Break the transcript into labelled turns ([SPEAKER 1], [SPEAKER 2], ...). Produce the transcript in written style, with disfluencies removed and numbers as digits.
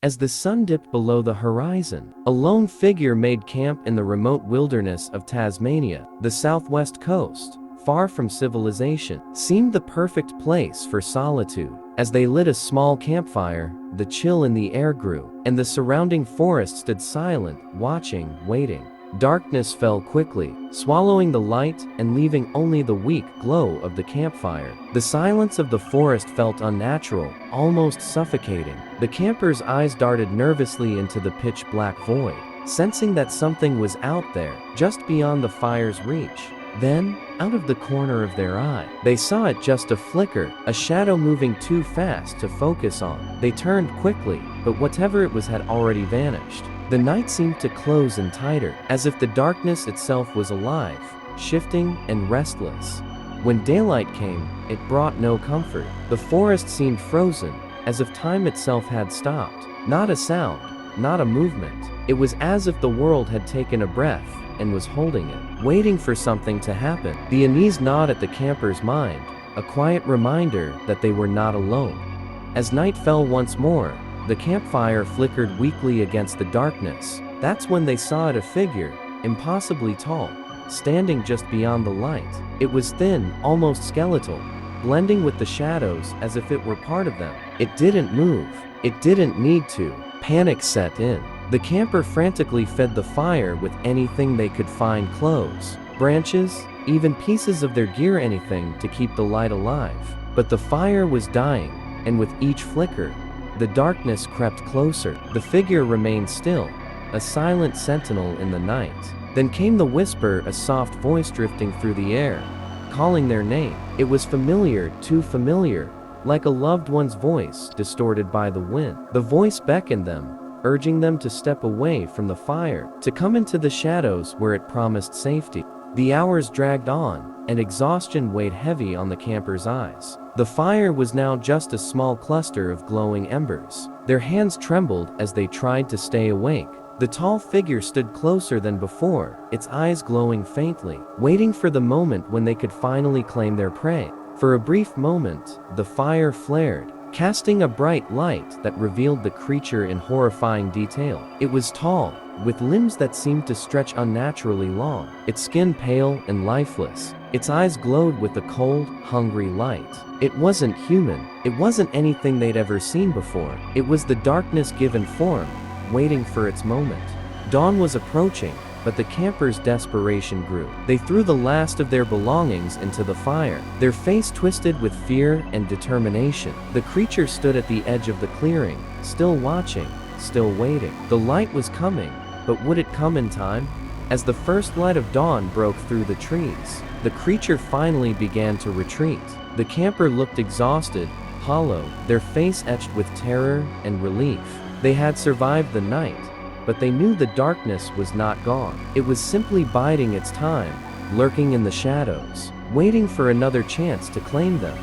[SPEAKER 1] As the sun dipped below the horizon, a lone figure made camp in the remote wilderness of Tasmania, the southwest coast. Far from civilization, seemed the perfect place for solitude. As they lit a small campfire, the chill in the air grew, and the surrounding forest stood silent, watching, waiting. Darkness fell quickly, swallowing the light and leaving only the weak glow of the campfire. The silence of the forest felt unnatural, almost suffocating. The campers' eyes darted nervously into the pitch-black void, sensing that something was out there, just beyond the fire's reach. Then, out of the corner of their eye, they saw it just a flicker, a shadow moving too fast to focus on. They turned quickly, but whatever it was had already vanished. The night seemed to close in tighter, as if the darkness itself was alive, shifting and restless. When daylight came, it brought no comfort. The forest seemed frozen, as if time itself had stopped. Not a sound, not a movement. It was as if the world had taken a breath and was holding it, waiting for something to happen. The unease gnawed at the camper's mind, a quiet reminder that they were not alone. As night fell once more, the campfire flickered weakly against the darkness. That's when they saw it, a figure, impossibly tall, standing just beyond the light. It was thin, almost skeletal, blending with the shadows as if it were part of them. It didn't move. It didn't need to. Panic set in. The camper frantically fed the fire with anything they could find: clothes, branches, even pieces of their gear, anything to keep the light alive. But the fire was dying, and with each flicker, the darkness crept closer. The figure remained still, a silent sentinel in the night. Then came the whisper, a soft voice drifting through the air, calling their name. It was familiar, too familiar, like a loved one's voice distorted by the wind. The voice beckoned them, urging them to step away from the fire, to come into the shadows where it promised safety. The hours dragged on, and exhaustion weighed heavy on the campers' eyes. The fire was now just a small cluster of glowing embers. Their hands trembled as they tried to stay awake. The tall figure stood closer than before, its eyes glowing faintly, waiting for the moment when they could finally claim their prey. For a brief moment, the fire flared, casting a bright light that revealed the creature in horrifying detail. It was tall, with limbs that seemed to stretch unnaturally long, its skin pale and lifeless. Its eyes glowed with a cold, hungry light. It wasn't human. It wasn't anything they'd ever seen before. It was the darkness given form, waiting for its moment. Dawn was approaching, but the campers' desperation grew. They threw the last of their belongings into the fire, their face twisted with fear and determination. The creature stood at the edge of the clearing, still watching, still waiting. The light was coming, but would it come in time? As the first light of dawn broke through the trees, the creature finally began to retreat. The camper looked exhausted, hollow, their face etched with terror and relief. They had survived the night, but they knew the darkness was not gone. It was simply biding its time, lurking in the shadows, waiting for another chance to claim them.